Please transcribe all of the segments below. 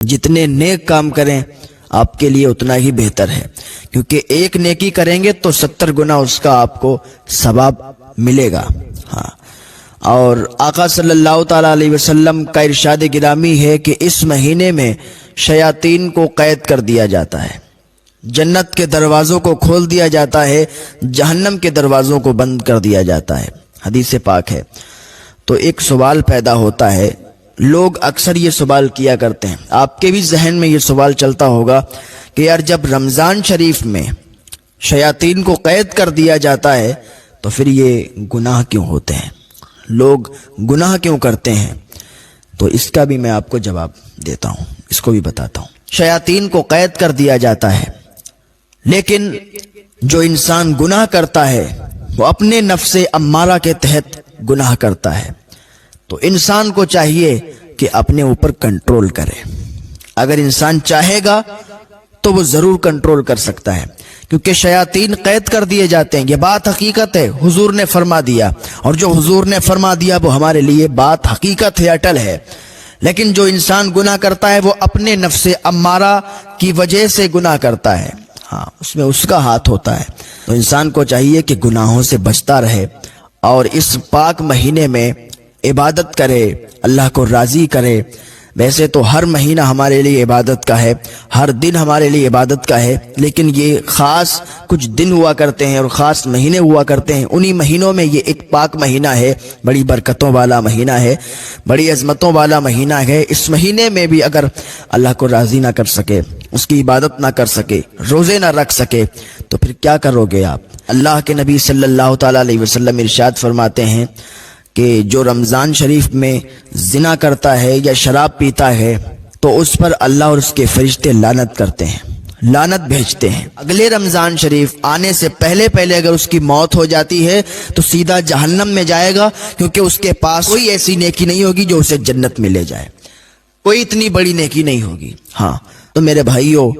جتنے نیک کام کریں آپ کے لیے اتنا ہی بہتر ہے، کیونکہ ایک نیکی کریں گے تو 70 گنا اس کا آپ کو ثواب ملے گا۔ ہاں، اور آقا صلی اللہ تعالی علیہ وسلم کا ارشاد گرامی ہے کہ اس مہینے میں شیاطین کو قید کر دیا جاتا ہے، جنت کے دروازوں کو کھول دیا جاتا ہے، جہنم کے دروازوں کو بند کر دیا جاتا ہے، حدیث پاک ہے۔ تو ایک سوال پیدا ہوتا ہے، لوگ اکثر یہ سوال کیا کرتے ہیں، آپ کے بھی ذہن میں یہ سوال چلتا ہوگا کہ یار جب رمضان شریف میں شیاطین کو قید کر دیا جاتا ہے تو پھر یہ گناہ کیوں ہوتے ہیں، لوگ گناہ کیوں کرتے ہیں؟ تو اس کا بھی میں آپ کو جواب دیتا ہوں، اس کو بھی بتاتا ہوں۔ شیاطین کو قید کر دیا جاتا ہے، لیکن جو انسان گناہ کرتا ہے وہ اپنے نفس امارہ کے تحت گناہ کرتا ہے، تو انسان کو چاہیے کہ اپنے اوپر کنٹرول کرے۔ اگر انسان چاہے گا تو وہ ضرور کنٹرول کر سکتا ہے، کیونکہ شیاطین قید کر دیے جاتے ہیں، یہ بات حقیقت ہے، حضور نے فرما دیا، اور جو حضور نے فرما دیا وہ ہمارے لیے بات حقیقت ہے، اٹل ہے۔ لیکن جو انسان گناہ کرتا ہے وہ اپنے نفس امارہ کی وجہ سے گناہ کرتا ہے، ہاں اس میں اس کا ہاتھ ہوتا ہے۔ تو انسان کو چاہیے کہ گناہوں سے بچتا رہے اور اس پاک مہینے میں عبادت کرے، اللہ کو راضی کرے۔ ویسے تو ہر مہینہ ہمارے لیے عبادت کا ہے، ہر دن ہمارے لیے عبادت کا ہے، لیکن یہ خاص کچھ دن ہوا کرتے ہیں اور خاص مہینے ہوا کرتے ہیں، انہی مہینوں میں یہ ایک پاک مہینہ ہے، بڑی برکتوں والا مہینہ ہے، بڑی عظمتوں والا مہینہ ہے۔ اس مہینے میں بھی اگر اللہ کو راضی نہ کر سکے، اس کی عبادت نہ کر سکے، روزے نہ رکھ سکے، تو پھر کیا کرو گے آپ؟ اللہ کے نبی صلی اللہ تعالی علیہ وسلم ارشاد فرماتے ہیں کہ جو رمضان شریف میں زنا کرتا ہے یا شراب پیتا ہے تو اس پر اللہ اور اس کے فرشتے لعنت کرتے ہیں، لعنت بھیجتے ہیں۔ اگلے رمضان شریف آنے سے پہلے اگر اس کی موت ہو جاتی ہے تو سیدھا جہنم میں جائے گا، کیونکہ اس کے پاس کوئی ایسی نیکی نہیں ہوگی جو اسے جنت میں لے جائے، کوئی اتنی بڑی نیکی نہیں ہوگی۔ ہاں تو میرے بھائیوں،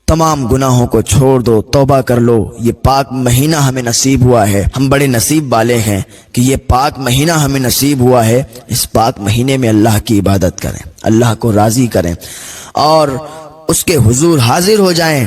تمام گناہوں کو چھوڑ دو، توبہ کر لو، یہ پاک مہینہ ہمیں نصیب ہوا ہے، ہم بڑے نصیب والے ہیں کہ یہ پاک مہینہ ہمیں نصیب ہوا ہے۔ اس پاک مہینے میں اللہ کی عبادت کریں، اللہ کو راضی کریں اور اس کے حضور حاضر ہو جائیں،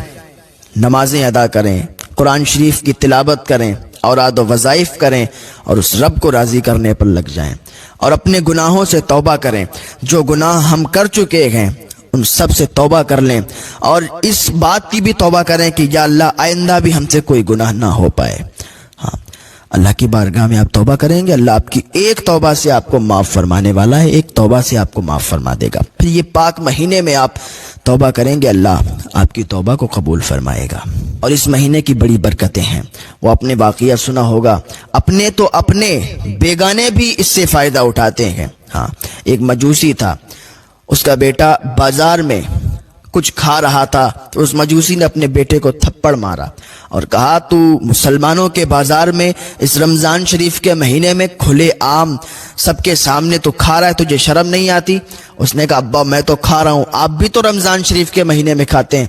نمازیں ادا کریں، قرآن شریف کی تلاوت کریں، اوراد و وظائف کریں اور اس رب کو راضی کرنے پر لگ جائیں اور اپنے گناہوں سے توبہ کریں۔ جو گناہ ہم کر چکے ہیں ان سب سے توبہ کر لیں، اور اس بات کی بھی توبہ کریں کہ یا اللہ آئندہ بھی ہم سے کوئی گناہ نہ ہو پائے۔ ہاں اللہ کی بارگاہ میں آپ توبہ کریں گے، اللہ آپ کی ایک توبہ سے آپ کو معاف فرمانے والا ہے، ایک توبہ سے آپ کو معاف فرما دے گا۔ پھر یہ پاک مہینے میں آپ توبہ کریں گے، اللہ آپ کی توبہ کو قبول فرمائے گا۔ اور اس مہینے کی بڑی برکتیں ہیں، وہ اپنے واقعہ سنا ہوگا، اپنے تو اپنے بیگانے بھی اس سے فائدہ اٹھاتے ہیں۔ ہاں ایک مجوسی تھا، اس کا بیٹا بازار میں کچھ کھا رہا تھا تو اس مجوسی نے اپنے بیٹے کو تھپڑ مارا اور کہا تو مسلمانوں کے بازار میں اس رمضان شریف کے مہینے میں کھلے عام سب کے سامنے تو کھا رہا ہے، تجھے شرم نہیں آتی؟ اس نے کہا ابا میں تو کھا رہا ہوں، آپ بھی تو رمضان شریف کے مہینے میں کھاتے ہیں۔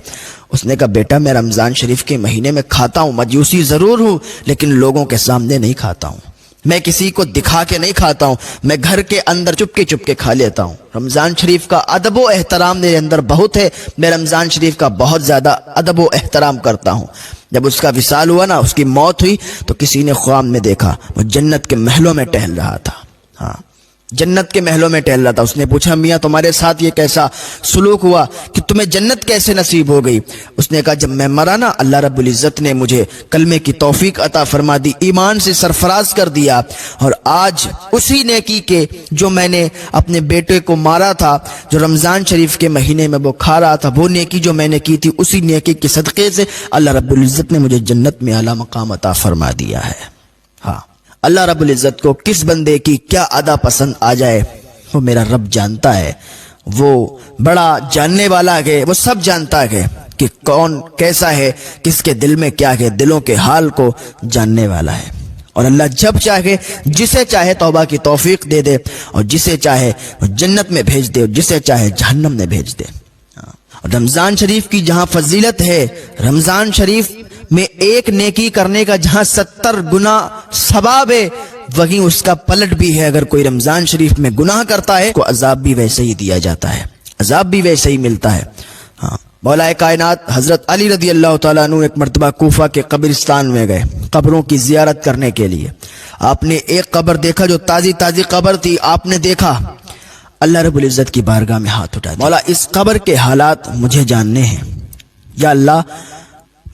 اس نے کہا بیٹا میں رمضان شریف کے مہینے میں کھاتا ہوں، مجوسی ضرور ہوں لیکن لوگوں کے سامنے نہیں کھاتا ہوں، میں کسی کو دکھا کے نہیں کھاتا ہوں، میں گھر کے اندر چپ کے کھا لیتا ہوں۔ رمضان شریف کا ادب و احترام میرے اندر بہت ہے، میں رمضان شریف کا بہت زیادہ ادب و احترام کرتا ہوں۔ جب اس کا وصال ہوا نا، اس کی موت ہوئی، تو کسی نے خواب میں دیکھا وہ جنت کے محلوں میں ٹہل رہا تھا۔ ہاں جنت کے محلوں میں ٹہل رہا تھا۔ اس نے پوچھا میاں تمہارے ساتھ یہ کیسا سلوک ہوا کہ تمہیں جنت کیسے نصیب ہو گئی؟ اس نے کہا جب میں مرا نا، اللہ رب العزت نے مجھے کلمے کی توفیق عطا فرما دی، ایمان سے سرفراز کر دیا، اور آج اسی نیکی کے جو میں نے اپنے بیٹے کو مارا تھا، جو رمضان شریف کے مہینے میں وہ کھا رہا تھا، وہ نیکی جو میں نے کی تھی، اسی نیکی کے صدقے سے اللہ رب العزت نے مجھے جنت میں اعلیٰ مقام عطا فرما دیا ہے۔ ہاں اللہ رب العزت کو کس بندے کی کیا ادا پسند آ جائے وہ میرا رب جانتا ہے، وہ بڑا جاننے والا ہے، وہ سب جانتا ہے کہ کون کیسا ہے، کس کے دل میں کیا ہے، دلوں کے حال کو جاننے والا ہے۔ اور اللہ جب چاہے جسے چاہے توبہ کی توفیق دے دے، اور جسے چاہے وہ جنت میں بھیج دے، اور جسے چاہے جہنم میں بھیج دے۔ اور رمضان شریف کی جہاں فضیلت ہے، رمضان شریف میں ایک نیکی کرنے کا جہاں 70 گنا ثواب ہے، وہیں اس کا پلٹ بھی ہے۔ اگر کوئی رمضان شریف میں گناہ کرتا ہے کو عذاب بھی ویسے ہی دیا جاتا ہے، عذاب بھی ویسے ہی ملتا ہے۔ ہاں، مولا کائنات حضرت علی رضی اللہ تعالیٰ عنہ ایک مرتبہ کوفہ کے قبرستان میں گئے قبروں کی زیارت کرنے کے لیے۔ آپ نے ایک قبر دیکھا جو تازی قبر تھی، آپ نے دیکھا، اللہ رب العزت کی بارگاہ میں ہاتھ اٹھا دیا، مولا اس قبر کے حالات مجھے جاننے ہیں، یا اللہ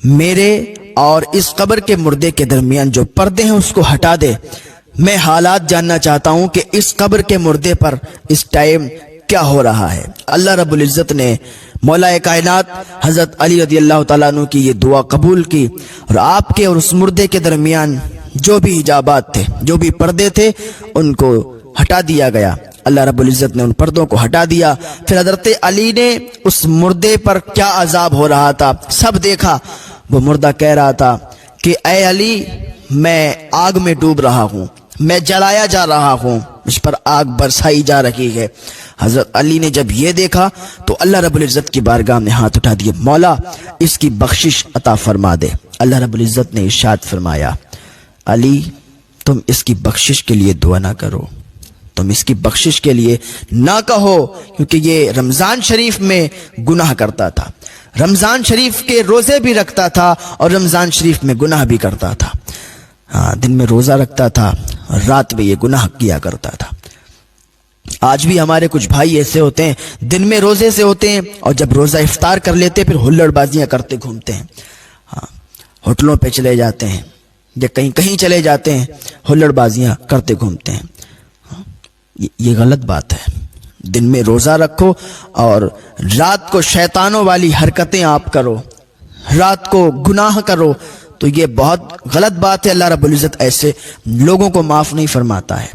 میرے اور اس قبر کے مردے کے درمیان جو پردے ہیں اس کو ہٹا دے، میں حالات جاننا چاہتا ہوں کہ اس قبر کے مردے پر اس ٹائم کیا ہو رہا ہے۔ اللہ رب العزت نے مولا کائنات حضرت علی رضی اللہ تعالیٰ عنہ کی یہ دعا قبول کی، اور آپ کے اور اس مردے کے درمیان جو بھی حجابات تھے، جو بھی پردے تھے، ان کو ہٹا دیا گیا۔ اللہ رب العزت نے ان پردوں کو ہٹا دیا۔ پھر حضرت علی نے اس مردے پر کیا عذاب ہو رہا تھا سب دیکھا۔ وہ مردہ کہہ رہا تھا کہ اے علی، میں آگ میں ڈوب رہا ہوں، میں جلایا جا رہا ہوں، مجھ پر آگ برسائی جا رہی ہے۔ حضرت علی نے جب یہ دیکھا تو اللہ رب العزت کی بارگاہ میں ہاتھ اٹھا دیے، مولا اس کی بخشش عطا فرما دے۔ اللہ رب العزت نے ارشاد فرمایا، علی تم اس کی بخشش کے لیے دعا نہ کرو، تم اس کی بخشش کے لیے نہ کہو، کیونکہ یہ رمضان شریف میں گناہ کرتا تھا، رمضان شریف کے روزے بھی رکھتا تھا اور رمضان شریف میں گناہ بھی کرتا تھا۔ ہاں، دن میں روزہ رکھتا تھا اور رات میں یہ گناہ کیا کرتا تھا۔ آج بھی ہمارے کچھ بھائی ایسے ہوتے ہیں، دن میں روزے سے ہوتے ہیں اور جب روزہ افطار کر لیتے پھر ہلڑ بازیاں کرتے گھومتے ہیں۔ ہاں، ہوٹلوں پہ چلے جاتے ہیں یا کہیں چلے جاتے ہیں، ہلڑ بازیاں کرتے گھومتے ہیں۔ یہ غلط بات ہے۔ دن میں روزہ رکھو اور رات کو شیطانوں والی حرکتیں آپ کرو، رات کو گناہ کرو، تو یہ بہت غلط بات ہے۔ اللہ رب العزت ایسے لوگوں کو معاف نہیں فرماتا ہے۔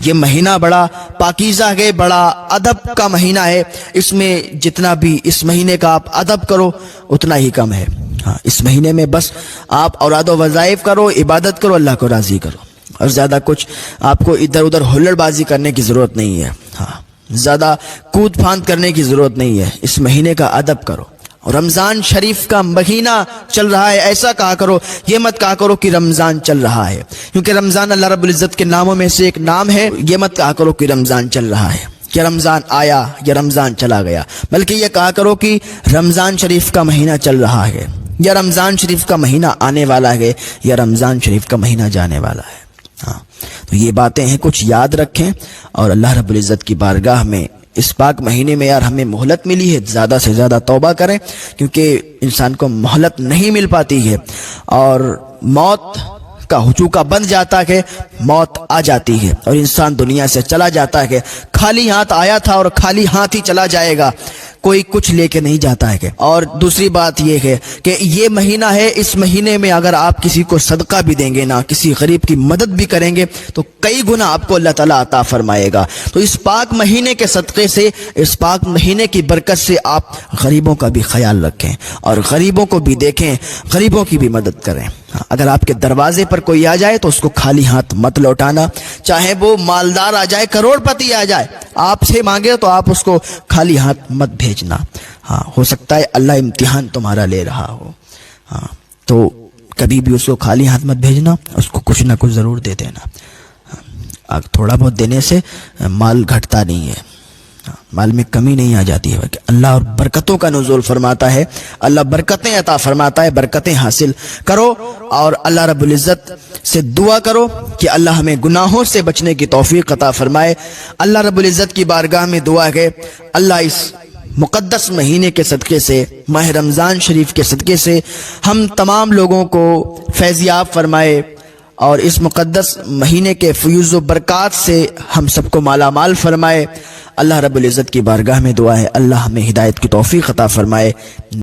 یہ مہینہ بڑا پاکیزہ ہے، بڑا ادب کا مہینہ ہے، اس میں جتنا بھی اس مہینے کا آپ ادب کرو اتنا ہی کم ہے۔ ہاں، اس مہینے میں بس آپ اوراد و وظائف کرو، عبادت کرو، اللہ کو راضی کرو، اور زیادہ کچھ آپ کو ادھر ادھر ہلڑ بازی کرنے کی ضرورت نہیں ہے۔ ہاں، زیادہ کود پھاند کرنے کی ضرورت نہیں ہے۔ اس مہینے کا ادب کرو، اور رمضان شریف کا مہینہ چل رہا ہے، ایسا کہا کرو، یہ مت کہا کرو کہ رمضان چل رہا ہے، کیونکہ رمضان اللہ رب العزت کے ناموں میں سے ایک نام ہے۔ یہ مت کہا کرو کہ رمضان چل رہا ہے، کہ رمضان آیا یا رمضان چلا گیا، بلکہ یہ کہا کرو کہ رمضان شریف کا مہینہ چل رہا ہے، یا رمضان شریف کا مہینہ آنے والا ہے، یا رمضان شریف کا مہینہ جانے والا ہے۔ ہاں، تو یہ باتیں ہیں، کچھ یاد رکھیں، اور اللہ رب العزت کی بارگاہ میں اس پاک مہینے میں یار ہمیں مہلت ملی ہے، زیادہ سے زیادہ توبہ کریں، کیونکہ انسان کو مہلت نہیں مل پاتی ہے، اور موت کا ہچوکا بن جاتا ہے، موت آ جاتی ہے اور انسان دنیا سے چلا جاتا ہے۔ خالی ہاتھ آیا تھا اور خالی ہاتھ ہی چلا جائے گا، کوئی کچھ لے کے نہیں جاتا ہے۔ اور دوسری بات یہ ہے کہ یہ مہینہ ہے، اس مہینے میں اگر آپ کسی کو صدقہ بھی دیں گے نا، کسی غریب کی مدد بھی کریں گے، تو کئی گنا آپ کو اللہ تعالیٰ عطا فرمائے گا۔ تو اس پاک مہینے کے صدقے سے، اس پاک مہینے کی برکت سے آپ غریبوں کا بھی خیال رکھیں، اور غریبوں کو بھی دیکھیں، غریبوں کی بھی مدد کریں۔ اگر آپ کے دروازے پر کوئی آ جائے تو اس کو خالی ہاتھ مت لوٹانا، چاہے وہ مالدار آ جائے، کروڑ پتی آ جائے، آپ سے مانگے تو آپ اس کو خالی ہاتھ مت بھیجنا۔ ہاں، ہو سکتا ہے اللہ امتحان تمہارا لے رہا ہو، ہاں، تو کبھی بھی اس کو خالی ہاتھ مت بھیجنا، اس کو کچھ نہ کچھ ضرور دے دینا۔ تھوڑا بہت دینے سے مال گھٹتا نہیں ہے، مال میں کمی نہیں آ جاتی ہے، اللہ اور برکتوں کا نزول فرماتا ہے، اللہ برکتیں عطا فرماتا ہے، برکتیں حاصل کرو، اور اللہ رب العزت سے دعا کرو کہ اللہ ہمیں گناہوں سے بچنے کی توفیق عطا فرمائے۔ اللہ رب العزت کی بارگاہ میں دعا ہے، اللہ اس مقدس مہینے کے صدقے سے، ماہ رمضان شریف کے صدقے سے ہم تمام لوگوں کو فیضیاب فرمائے، اور اس مقدس مہینے کے فیوز و برکات سے ہم سب کو مالا مال فرمائے۔ اللہ رب العزت کی بارگاہ میں دعا ہے، اللہ ہمیں ہدایت کی توفیق عطا فرمائے۔